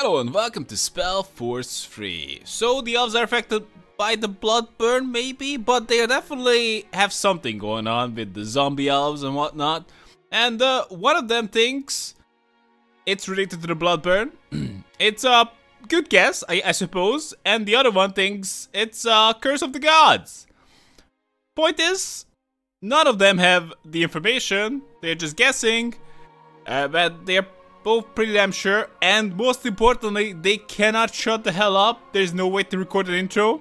Hello and welcome to Spellforce 3. So the elves are affected by the Bloodburn maybe, but they definitely have something going on with the zombie elves and whatnot. And one of them thinks it's related to the Bloodburn. It's a good guess, I suppose. And the other one thinks it's a curse of the gods. Point is, none of them have the information. They're just guessing, but they're both pretty damn sure, and most importantly, they cannot shut the hell up. There's no way to record an intro,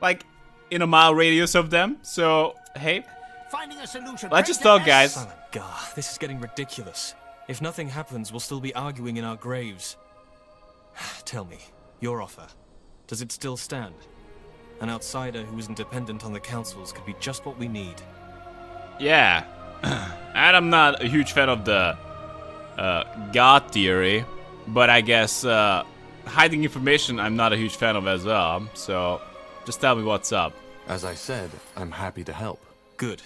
like, in a mile radius of them. So, hey, finding a solution. Let's just talk, guys. Oh my god, this is getting ridiculous. If nothing happens, we'll still be arguing in our graves. Tell me, your offer, does it still stand? An outsider who isn't dependent on the councils could be just what we need. Yeah, and I'm not a huge fan of the God theory, but I guess hiding information I'm not a huge fan of as well, so just tell me what's up. As I said, I'm happy to help. Good.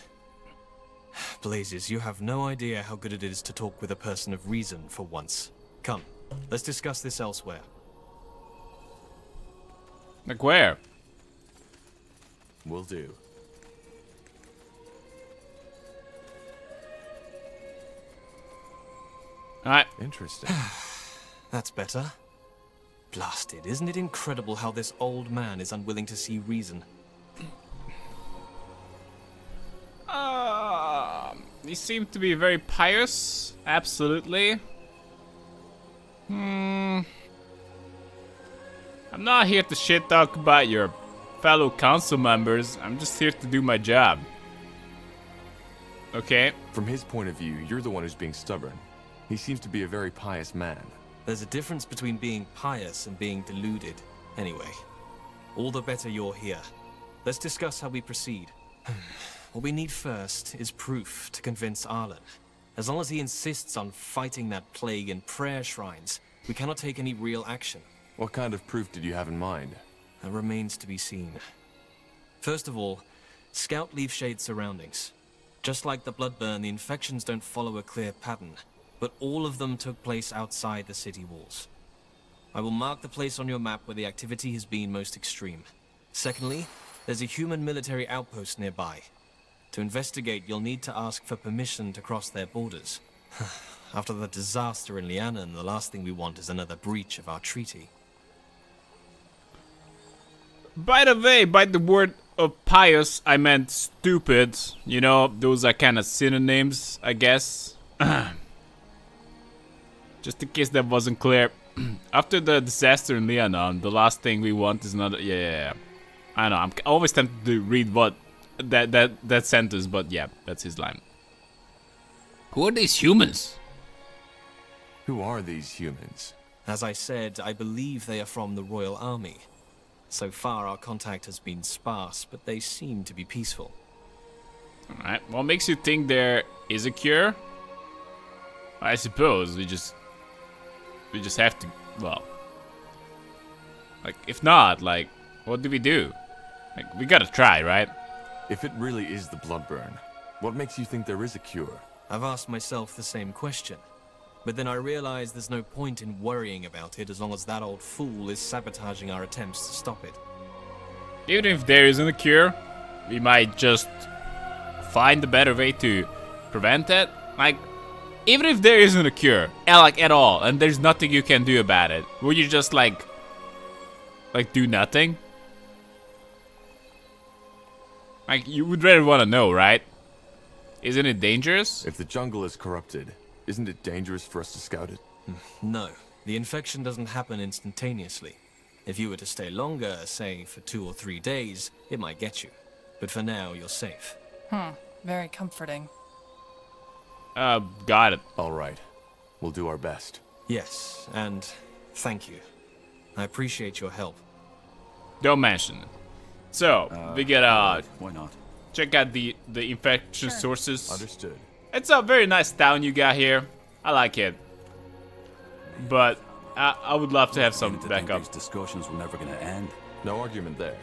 Blazes, you have no idea how good it is to talk with a person of reason for once. Come, let's discuss this elsewhere. Like where? Will do. Alright. Interesting. That's better. Blasted, isn't it incredible how this old man is unwilling to see reason? He seemed to be very pious, absolutely. I'm not here to shit talk about your fellow council members. I'm just here to do my job. Okay? From his point of view, you're the one who's being stubborn. He seems to be a very pious man. There's a difference between being pious and being deluded. Anyway, all the better you're here. Let's discuss how we proceed. What we need first is proof to convince Arlen. As long as he insists on fighting that plague in prayer shrines, we cannot take any real action. What kind of proof did you have in mind? That remains to be seen. First of all, scout Leafshade's surroundings. Just like the Bloodburn, the infections don't follow a clear pattern, but all of them took place outside the city walls. I will mark the place on your map where the activity has been most extreme. Secondly, there's a human military outpost nearby. To investigate, you'll need to ask for permission to cross their borders. After the disaster in Lianan, the last thing we want is another breach of our treaty. By the way, by the word of pious, I meant stupid. You know, those are kind of synonyms, I guess. Just in case that wasn't clear. After the disaster in Lianan, the last thing we want is another... Yeah. I know, I'm always tempted to read what... That sentence, but yeah, that's his line. Who are these humans? Who are these humans? As I said, I believe they are from the Royal Army. So far, our contact has been sparse, but they seem to be peaceful. Alright, what makes you think there is a cure? I suppose we just have to, well... Like, if not, like, what do we do? Like, we gotta try, right? If it really is the Bloodburn, what makes you think there is a cure? I've asked myself the same question. But then I realized there's no point in worrying about it as long as that old fool is sabotaging our attempts to stop it. Even if there isn't a cure, we might just find a better way to prevent it. Like, even if there isn't a cure, like at all, and there's nothing you can do about it, would you just like do nothing? Like, you would rather want to know, right? Isn't it dangerous? If the jungle is corrupted, isn't it dangerous for us to scout it? No, the infection doesn't happen instantaneously. If you were to stay longer, say for 2 or 3 days, it might get you. But for now, you're safe. Very comforting. Got it. All right. We'll do our best. Yes, and thank you. I appreciate your help. Don't mention it. So, we gotta Why not? check out the infection sources. Understood. It's a very nice town you got here. I like it. But I would love to have some backup. These discussions were never gonna end. No argument there.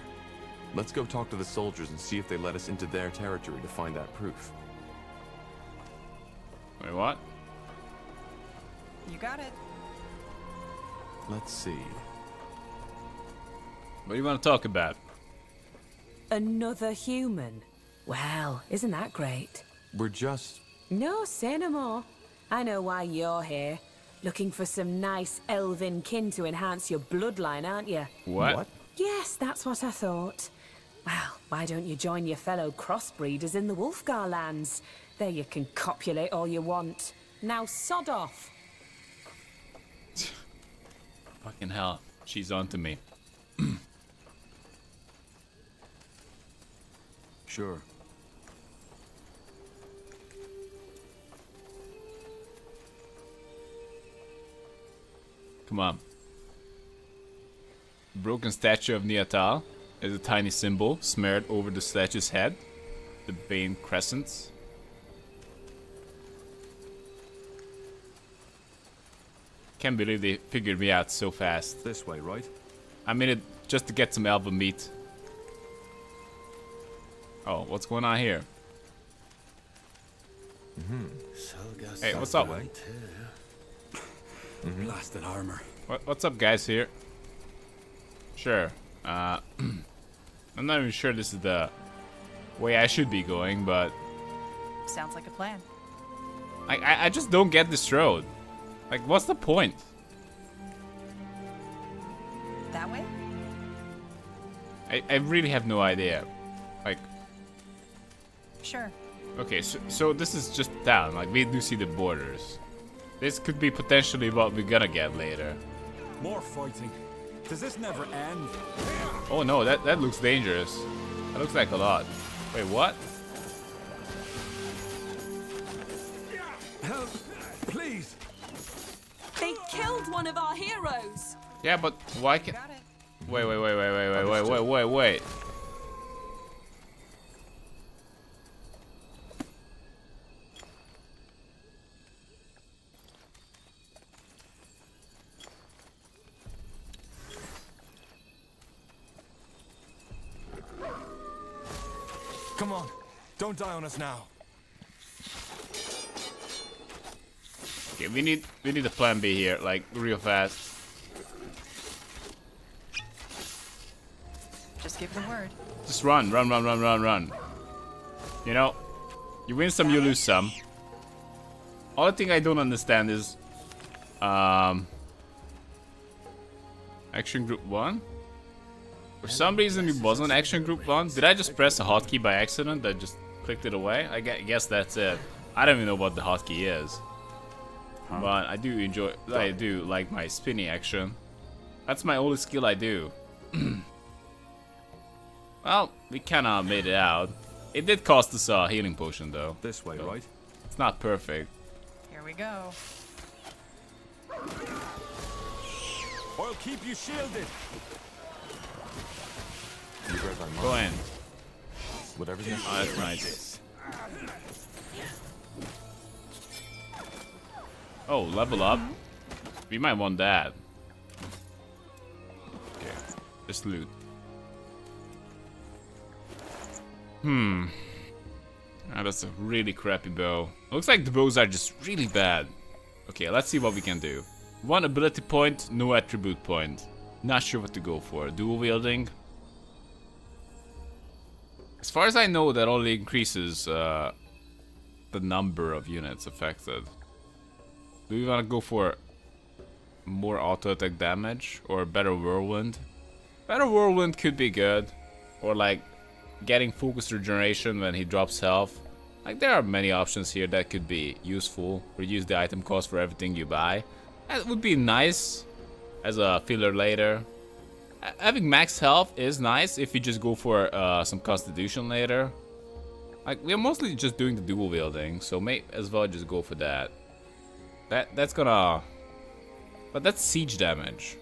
Let's go talk to the soldiers and see if they let us into their territory to find that proof. Wait, what? You got it. Let's see. What do you want to talk about? Another human. Well, isn't that great? We're just... No, say no more. I know why you're here. Looking for some nice elven kin to enhance your bloodline, aren't you? What? Yes, that's what I thought. Well, why don't you join your fellow crossbreeders in the Wolfgar lands? There you can copulate all you want. Now sod off. Fucking hell. She's onto me. Sure. Come on. Broken statue of Niatal is a tiny symbol smeared over the statue's head. The Bane Crescents. Can't believe they figured me out so fast. This way, right? I made it just to get some elven meat. Oh, what's going on here? Hey, what's up? Blasted armor. What's up, guys? Here. Sure. I'm not even sure this is the way I should be going, but Sounds like a plan. I just don't get this road. Like, what's the point? That way? I really have no idea. Like, Sure. okay, so this is just town. Like, we do see the borders. This could be potentially what we're gonna get later. More fighting. Does this never end? Oh no, that looks dangerous. That looks like a lot. Wait, what? Help! Please! They killed one of our heroes. Yeah, but why can... Got it. Wait. Come on. Don't die on us now. Okay, we need a plan B here, like real fast. Just give the word. Just run. You know, you win some, you lose some. Only thing I don't understand is, Action Group 1? For some reason it wasn't Action Group 1. Did I just press a hotkey by accident that just clicked it away? I guess that's it. I don't even know what the hotkey is. But I do like my spinny action. That's my only skill I do. Well, we kinda made it out. It did cost us a healing potion though. This way, So, right? it's not perfect. Here we go. I'll keep you shielded. You guys are Go mine. in. Whatever's Oh, necessary. that's nice. Oh, level up. We might want that. Okay, just loot. Ah, that's a really crappy bow. Looks like the bows are just really bad. Okay, let's see what we can do. 1 ability point, no attribute point. Not sure what to go for. Dual wielding. As far as I know, that only increases the number of units affected. Do we want to go for more auto attack damage or better whirlwind? Better whirlwind could be good, or like getting focus regeneration when he drops health. Like, there are many options here that could be useful. Reduce the item cost for everything you buy. That would be nice as a filler later. Having max health is nice if you just go for some constitution later. Like, we're mostly just doing the dual wielding, so may as well just go for that. That's gonna... But that's siege damage.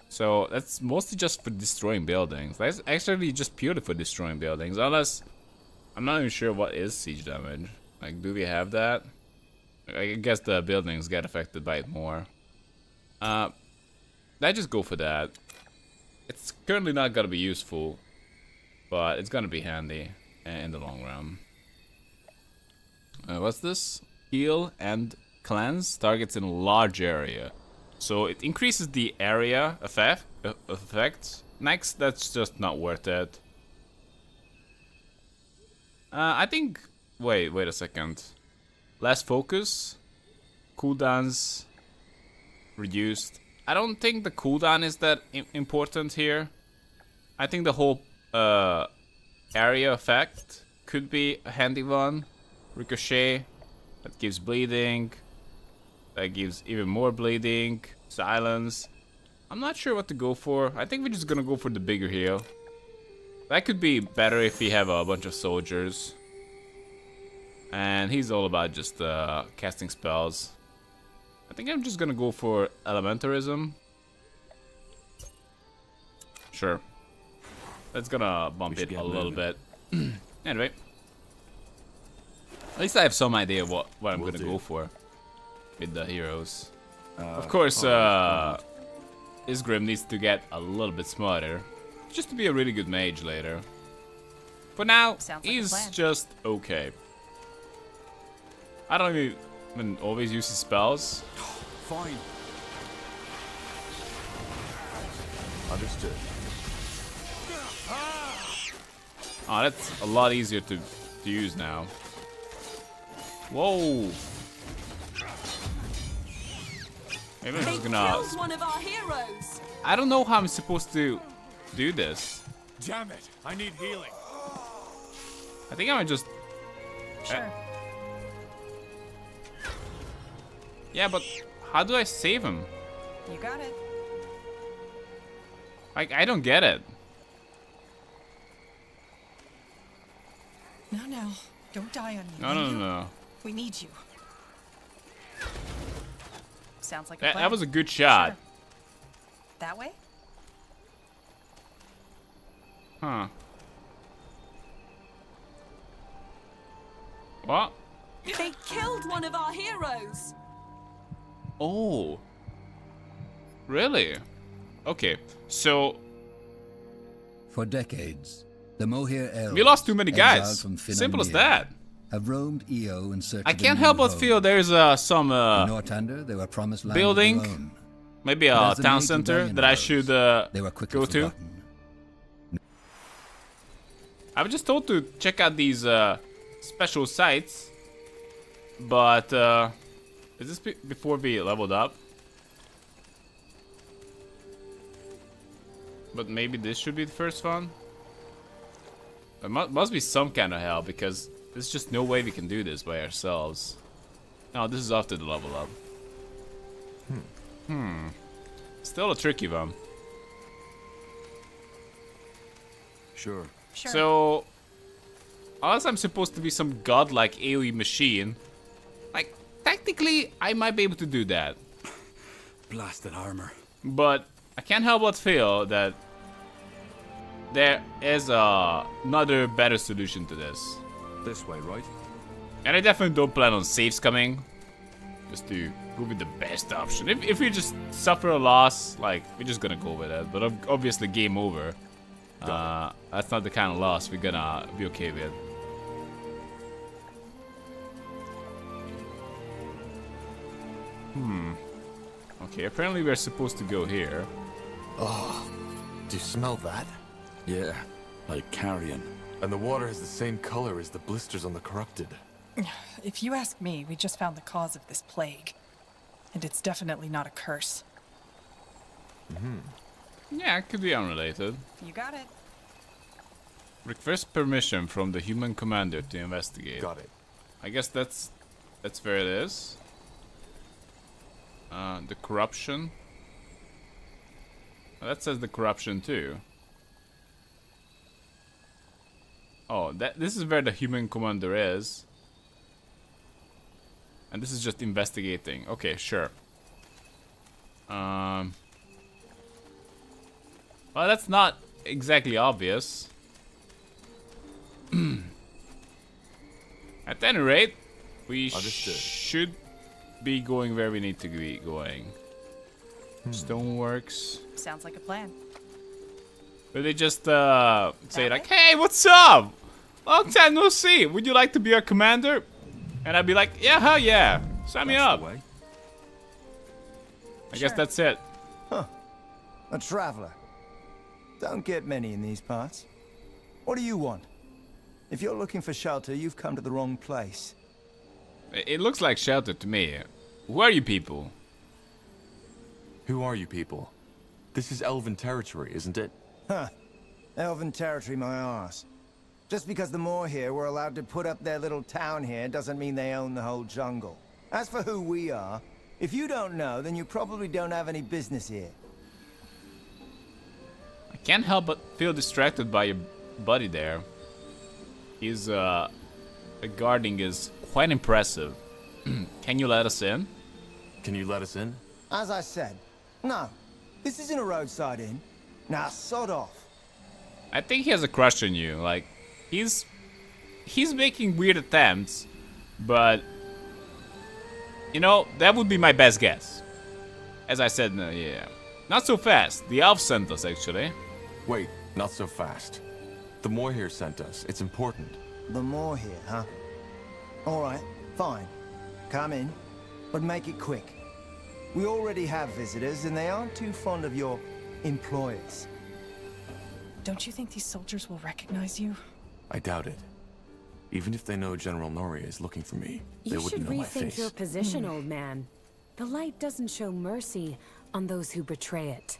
So that's mostly just for destroying buildings. That's actually just purely for destroying buildings, unless... I'm not even sure what is siege damage. Like, do we have that? I guess the buildings get affected by it more. I just go for that. It's currently not gonna be useful, but it's gonna be handy in the long run. What's this? Heal and cleanse targets in a large area. So it increases the area effects. Next, that's just not worth it. I think... Wait a second. Less focus. Cooldowns reduced. I don't think the cooldown is that important here. I think the whole area effect could be a handy one. Ricochet. That gives bleeding. That gives even more bleeding. Silence. I'm not sure what to go for. I think we're just gonna go for the bigger heal. That could be better if we have a bunch of soldiers. And he's all about just casting spells. I think I'm just gonna go for elementarism. Sure. That's gonna bump it a little bit. Anyway. At least I have some idea what I'm gonna go for with the heroes. Of course, Isgrim needs to get a little bit smarter, just to be a really good mage later. For now, he's just okay. I don't even always use his spells. Fine. Understood. Oh, that's a lot easier to use now. Whoa! Maybe I'm just gonna... one of our heroes. I don't know how I'm supposed to do this. Damn it! I need healing. I think I might just... Sure. Yeah, but how do I save him? You got it. Like, I don't get it. No. Don't die on me. No. We need you. Sounds like a plan. That was a good shot. Sure. That way? Huh. What? They killed one of our heroes. Oh. Really? Okay, so... For decades, the Mohir elves, we lost too many exiled guys. from Simple as Finlandia, that. have roamed Io in search I of a can't new help but home. feel there's some In Northander, they were promised land building, of their own. maybe But a as the town Mage center rebellion that I arose, should they were quickly go to. forgotten. I was just told to check out these special sites, but is this before we leveled up? But maybe this should be the first one. There must be some kind of help because there's just no way we can do this by ourselves. No, this is after the level up. Still a tricky one. Sure. So, unless I'm supposed to be some godlike AoE machine, like, technically, I might be able to do that. Blasted armor. But I can't help but feel that there is another better solution to this. This way, right? And I definitely don't plan on saves coming. Just to go with the best option. If we just suffer a loss, like, we're just gonna go with it. But obviously, game over. That's not the kind of loss we're gonna be okay with. Okay, apparently we're supposed to go here. Oh, do you smell that? Yeah, like carrion. And the water has the same color as the blisters on the corrupted. If you ask me, we just found the cause of this plague. And it's definitely not a curse. Yeah, it could be unrelated. You got it. Request permission from the human commander to investigate. Got it. I guess that's where it is. The corruption. Oh, that says the corruption too. Oh, this is where the human commander is. And this is just investigating. Okay, sure. Well, that's not exactly obvious. At any rate, we should be going where we need to be going. Stoneworks. Sounds like a plan. But they just say like, "Hey, what's up? Long time no see. Would you like to be our commander?" And I'd be like, "Yeah, hell yeah." Sign me That's up. the way. I guess that's it. Huh. A traveler. Don't get many in these parts. What do you want? If you're looking for shelter, you've come to the wrong place. It looks like shelter to me. Who are you people? Who are you people? This is Elven territory, isn't it? Huh. Elven territory, my arse. Just because the Moor here were allowed to put up their little town here doesn't mean they own the whole jungle. As for who we are, if you don't know, then you probably don't have any business here. I can't help but feel distracted by your buddy there. His guarding is quite impressive. Can you let us in? Can you let us in? As I said, no. This isn't a roadside inn. Now sod off. I think he has a crush on you. Like, he's making weird attempts, but you know, that would be my best guess. As I said, no, yeah. Not so fast. The elf sent us, actually. Wait, not so fast. The Moor here sent us. It's important. The Moor here, huh? Alright, fine. Come in, but make it quick. We already have visitors, and they aren't too fond of your employers. Don't you think these soldiers will recognize you? I doubt it. Even if they know General Noria is looking for me, they You should wouldn't know my rethink face. your position, old man. The light doesn't show mercy on those who betray it.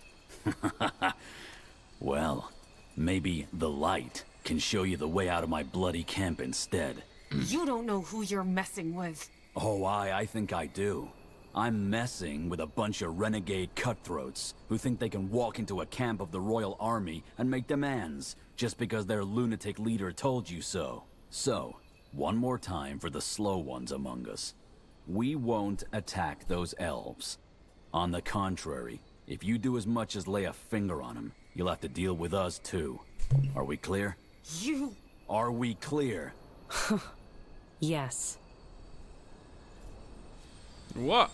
Well, maybe the light can show you the way out of my bloody camp instead. You don't know who you're messing with. Oh, I think I do. I'm messing with a bunch of renegade cutthroats who think they can walk into a camp of the Royal Army and make demands just because their lunatic leader told you so. So, one more time for the slow ones among us. We won't attack those elves. On the contrary, if you do as much as lay a finger on them, you'll have to deal with us too. Are we clear? You... Are we clear? Yes. What?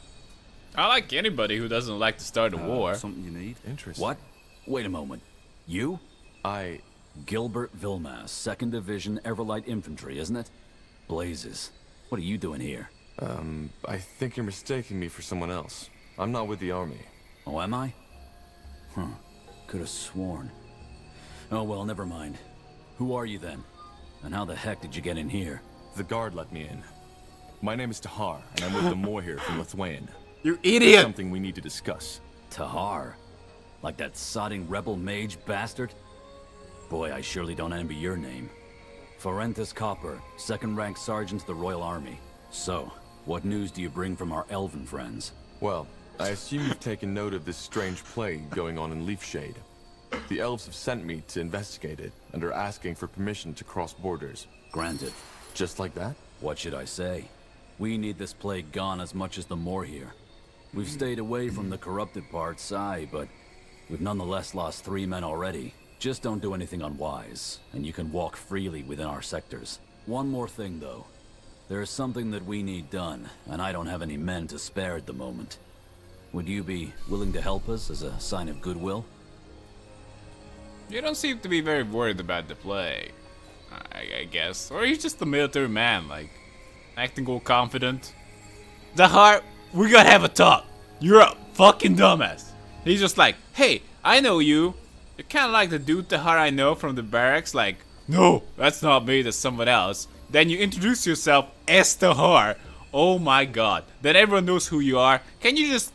I like anybody who doesn't like to start a war. Something you need? Interesting. What? Wait a moment. You? I... Gilbert Vilmas, 2nd Division Everlight Infantry, isn't it? Blazes. What are you doing here? I think you're mistaking me for someone else. I'm not with the army. Oh, am I? Huh. Could have sworn. Oh, well, never mind. Who are you then? And how the heck did you get in here? The guard let me in. My name is Tahar, and I'm with the Moor here from Lithuania. You idiot! Something we need to discuss. Tahar? Like that sodding rebel mage bastard? Boy, I surely don't envy your name. Forenthus Copper, 2nd rank sergeant to the Royal Army. So, what news do you bring from our elven friends? Well, I assume you've taken note of this strange plague going on in Leafshade. The elves have sent me to investigate it, and are asking for permission to cross borders. Granted. Just like that? What should I say? We need this plague gone as much as the Moor here. We've stayed away from the corrupted parts, aye, but we've nonetheless lost 3 men already. Just don't do anything unwise, and you can walk freely within our sectors. One more thing, though. There is something that we need done, and I don't have any men to spare at the moment. Would you be willing to help us as a sign of goodwill? You don't seem to be very worried about the plague, I guess. Or you're just a military man, like, acting all confident. Tahar, we gotta have a talk. You're a fucking dumbass. He's just like, hey, I know you. You're kinda like the dude Tahar I know from the barracks, like, no, that's not me, that's someone else. Then you introduce yourself as Tahar. Oh my god. Then everyone knows who you are. Can you just...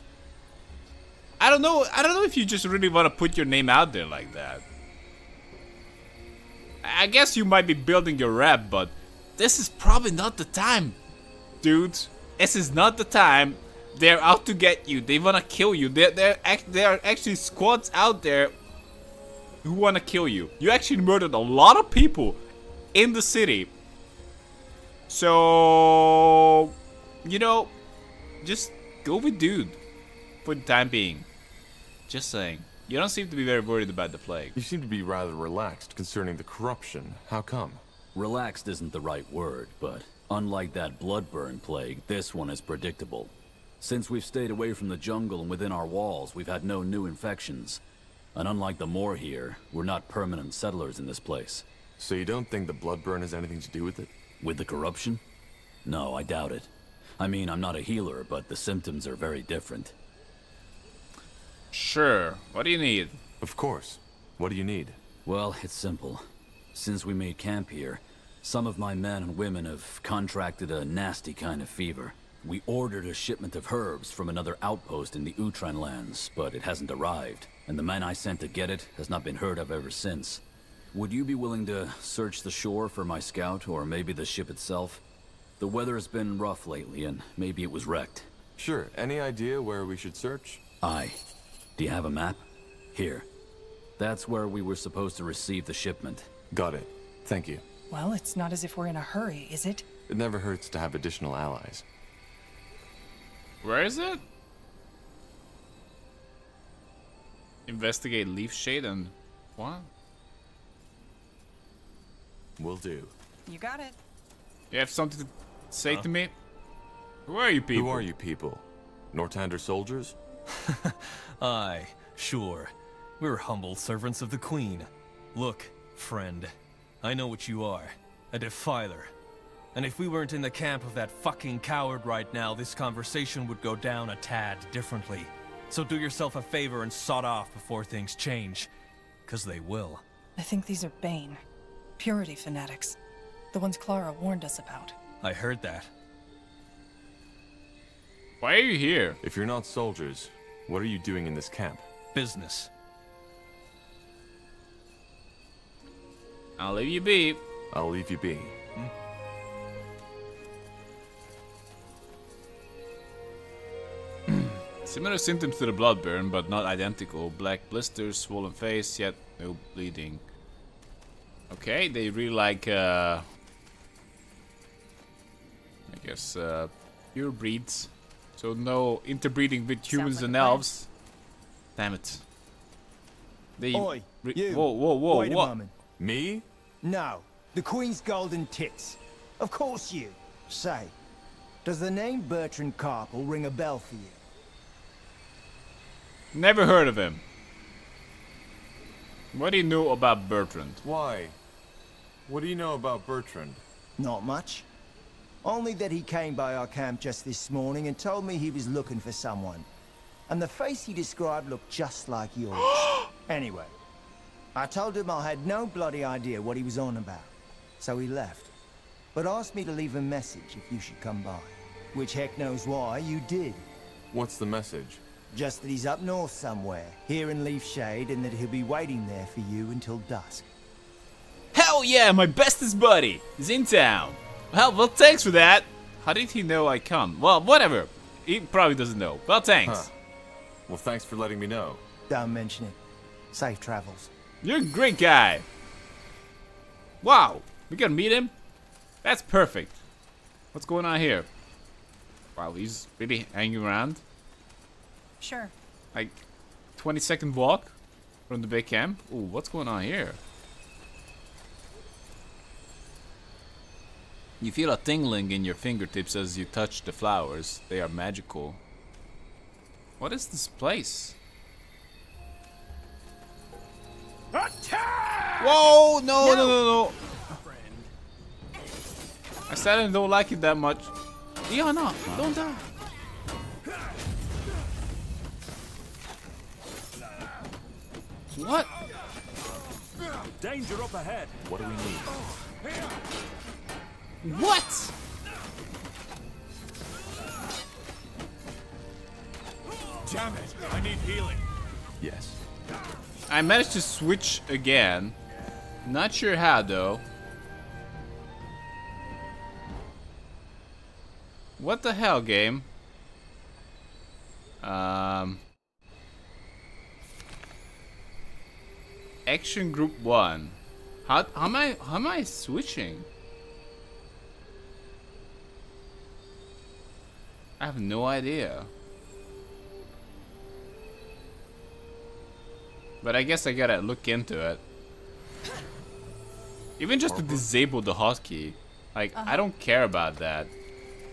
I don't know if you just really want to put your name out there like that. I guess you might be building your rep, but this is probably not the time, dudes. This is not the time. They're out to get you. They want to kill you. There are actually squads out there who want to kill you. You actually murdered a lot of people in the city. So, you know, just go with dude for the time being. Just saying. You don't seem to be very worried about the plague. You seem to be rather relaxed concerning the corruption. How come? Relaxed isn't the right word, but unlike that Bloodburn plague, this one is predictable. Since we've stayed away from the jungle and within our walls, we've had no new infections. And unlike the Moor here, we're not permanent settlers in this place. So you don't think the Bloodburn has anything to do with it? With the corruption? No, I doubt it. I mean, I'm not a healer, but the symptoms are very different. Sure. What do you need? Of course. What do you need? Well, it's simple. Since we made camp here, some of my men and women have contracted a nasty kind of fever. We ordered a shipment of herbs from another outpost in the Utran lands, but it hasn't arrived, and the man I sent to get it has not been heard of ever since. Would you be willing to search the shore for my scout, or maybe the ship itself? The weather has been rough lately, and maybe it was wrecked. Sure. Any idea where we should search? Aye. Do you have a map? Here. That's where we were supposed to receive the shipment. Got it. Thank you. Well, it's not as if we're in a hurry, is it? It never hurts to have additional allies. Where is it? Investigate leaf shade and what? Will do. You got it. You have something to say to me? Who are you people? Who are you people? Nortander soldiers? Aye, sure. We're humble servants of the Queen. Look, friend, I know what you are. A defiler. And if we weren't in the camp of that fucking coward right now, this conversation would go down a tad differently. So do yourself a favor and sod off before things change. 'Cause they will. I think these are Bane. Purity fanatics. The ones Clara warned us about. I heard that. Why are you here? If you're not soldiers, what are you doing in this camp? Business. I'll leave you be. I'll leave you be. Similar symptoms to the Bloodburn, but not identical. Black blisters, swollen face, yet no bleeding. Okay, they really like, I guess, pure breeds. So no interbreeding with humans and elves. Damn it. They Oi, you. Whoa, whoa, whoa, Wait what? a moment. Me? No, the Queen's golden tits. Of course you. Say, does the name Bertrand Carpel ring a bell for you? Never heard of him. What do you know about Bertrand? Why? What do you know about Bertrand? Not much. Only that he came by our camp just this morning and told me he was looking for someone. And the face he described looked just like yours. Anyway, I told him I had no bloody idea what he was on about. So he left. But asked me to leave a message if you should come by. Which heck knows why you did. What's the message? Just that he's up north somewhere, here in Leaf Shade, and that he'll be waiting there for you until dusk. Hell yeah, my bestest buddy is in town. Well, thanks for that. How did he know I come? Well, whatever. He probably doesn't know. Well, thanks. Huh. Well, thanks for letting me know. Don't mention it. Safe travels. You're a great guy. Wow, we gonna meet him? That's perfect. What's going on here? Wow, he's really hanging around. Sure. Like, 20-second walk from the big camp. Ooh, what's going on here? You feel a tingling in your fingertips as you touch the flowers. They are magical. What is this place? Attack! Whoa! No. I said I don't like it that much. Diana, don't die. What? Danger up ahead. What do we need? What? Damn it! I need healing. Yes. I managed to switch again. Not sure how though. What the hell, game? Action group 1. How am I switching? I have no idea. But I guess I gotta look into it. Even just to disable the hotkey. Like, I don't care about that.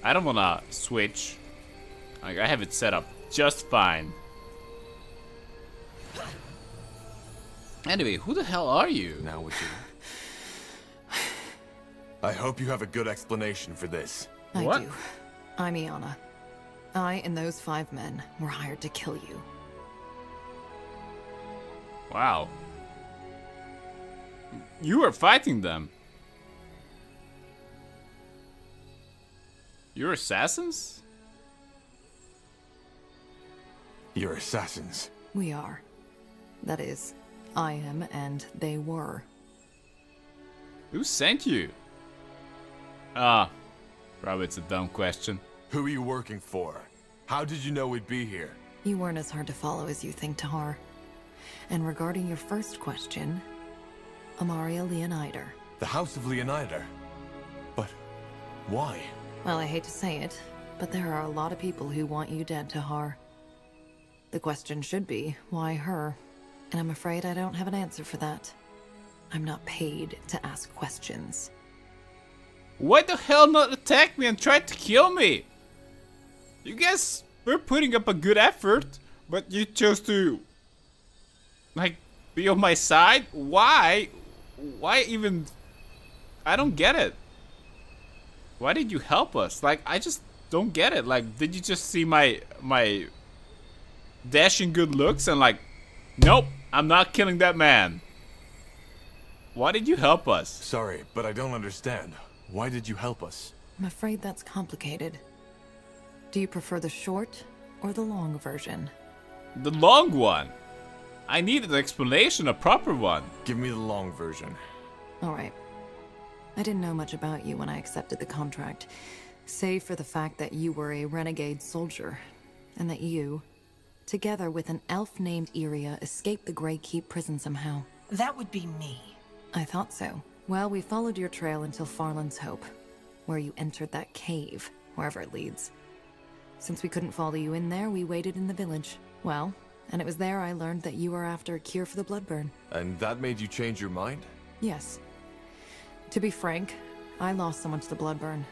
I don't wanna switch. Like, I have it set up just fine. Anyway, who the hell are you? Now would you? I hope you have a good explanation for this. What? I do. I'm Iana. I and those 5 men were hired to kill you. Wow. You were fighting them. You're assassins? You're assassins. We are. That is, I am and they were. Who sent you? Ah, probably it's a dumb question. Who are you working for? How did you know we'd be here? You weren't as hard to follow as you think, Tahar. And regarding your first question, Amaria Leonider. The House of Leonider? But why? Well, I hate to say it, but there are a lot of people who want you dead, Tahar. The question should be, why her? And I'm afraid I don't have an answer for that. I'm not paid to ask questions. Why the hell not attack me and try to kill me? You guys were putting up a good effort, but you chose to, like, be on my side? Why? Why even? I don't get it. Why did you help us? Like, I just don't get it. Like, did you just see my dashing good looks and like, nope, I'm not killing that man? Why did you help us? Sorry, but I don't understand. Why did you help us? I'm afraid that's complicated. Do you prefer the short or the long version? The long one. I need an explanation, a proper one. Give me the long version. Alright. I didn't know much about you when I accepted the contract, save for the fact that you were a renegade soldier, and that you, together with an elf named Iria, escaped the Grey Keep prison somehow. That would be me. I thought so. Well, we followed your trail until Farland's Hope, where you entered that cave, wherever it leads. Since we couldn't follow you in there, we waited in the village. Well, and it was there I learned that you were after a cure for the Bloodburn. And that made you change your mind? Yes. To be frank, I lost someone to the Bloodburn.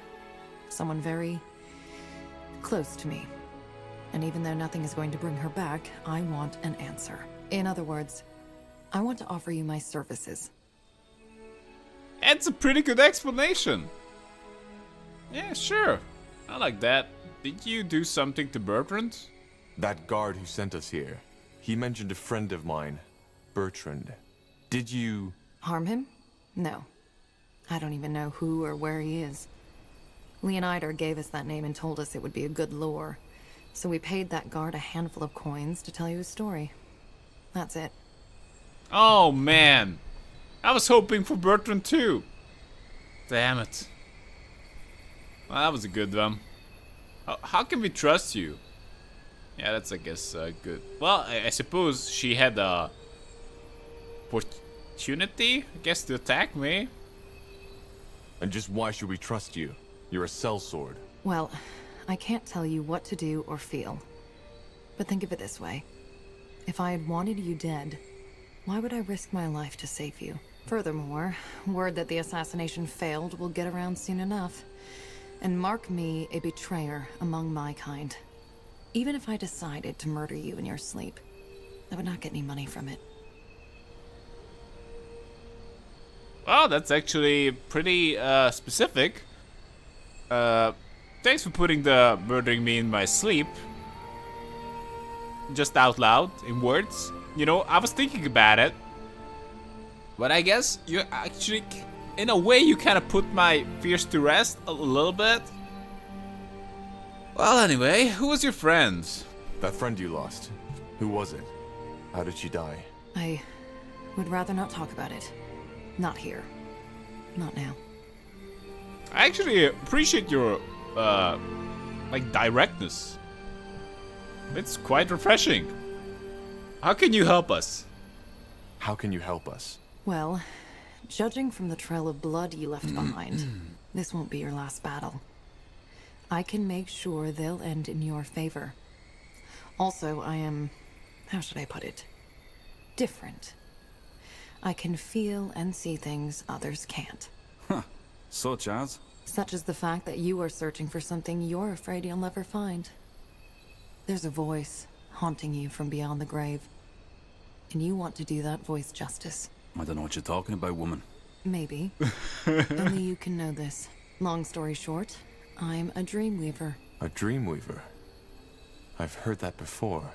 Someone very close to me. And even though nothing is going to bring her back, I want an answer. In other words, I want to offer you my services. That's a pretty good explanation. Yeah, sure. I like that. Did you do something to Bertrand? That guard who sent us here. He mentioned a friend of mine, Bertrand. Did you... harm him? No. I don't even know who or where he is. Leonider gave us that name and told us it would be a good lure. So we paid that guard a handful of coins to tell you his story. That's it. Oh, man. I was hoping for Bertrand too. Damn it. Well, that was a good one. How can we trust you? Yeah, that's, I guess, good. Well, I suppose she had a opportunity, I guess, to attack me. And just why should we trust you? You're a sellsword. Well, I can't tell you what to do or feel. But think of it this way. If I had wanted you dead, why would I risk my life to save you? Furthermore, word that the assassination failed will get around soon enough. And mark me a betrayer among my kind. Even if I decided to murder you in your sleep, I would not get any money from it. Well, that's actually pretty specific. Thanks for putting the murdering me in my sleep. Just out loud, in words. You know, I was thinking about it. But I guess you actually, in a way, you kind of put my fears to rest a little bit. Well, anyway, who was your friend? That friend you lost. Who was it? How did she die? I would rather not talk about it. Not here. Not now. I actually appreciate your, like, directness. It's quite refreshing. How can you help us? How can you help us? Well, judging from the trail of blood you left behind, this won't be your last battle. I can make sure they'll end in your favor. Also, I am, how should I put it? Different. I can feel and see things others can't. Huh. Such as? Such as the fact that you are searching for something you're afraid you'll never find. There's a voice haunting you from beyond the grave. And you want to do that voice justice. I don't know what you're talking about, woman. Maybe. Only you can know this. Long story short, I'm a dreamweaver. A Dreamweaver. I've heard that before.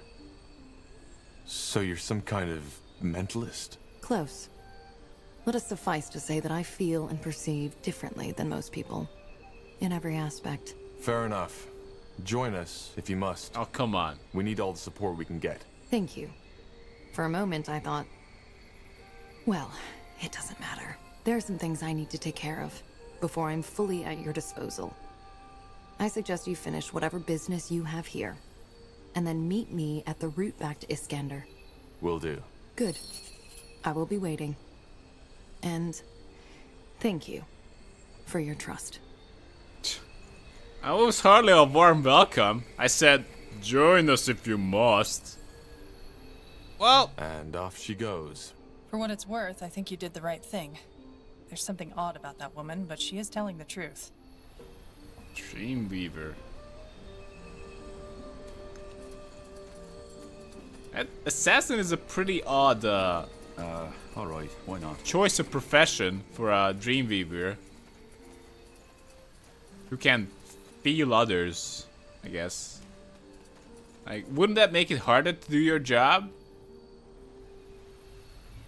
So you're some kind of mentalist? Close. Let us suffice to say that I feel and perceive differently than most people. In every aspect. Fair enough. Join us, if you must. Oh, come on. We need all the support we can get. Thank you. For a moment, I thought... Well, it doesn't matter. There are some things I need to take care of before I'm fully at your disposal. I suggest you finish whatever business you have here, and then meet me at the route back to Iskander. Will do. Good. I will be waiting. And thank you for your trust. I was hardly a warm welcome. I said, join us if you must. Well... And off she goes. For what it's worth, I think you did the right thing. There's something odd about that woman, but she is telling the truth. Dreamweaver. Assassin is a pretty odd, alright, why not? choice of profession for a Dreamweaver. Who can feel others, I guess. Like, wouldn't that make it harder to do your job?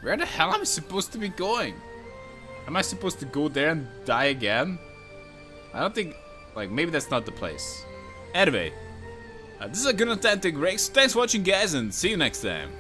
Where the hell am I supposed to be going? Am I supposed to go there and die again? I don't think... Like, maybe that's not the place. Anyway, this is a good authentic Rex. Thanks for watching, guys, and see you next time.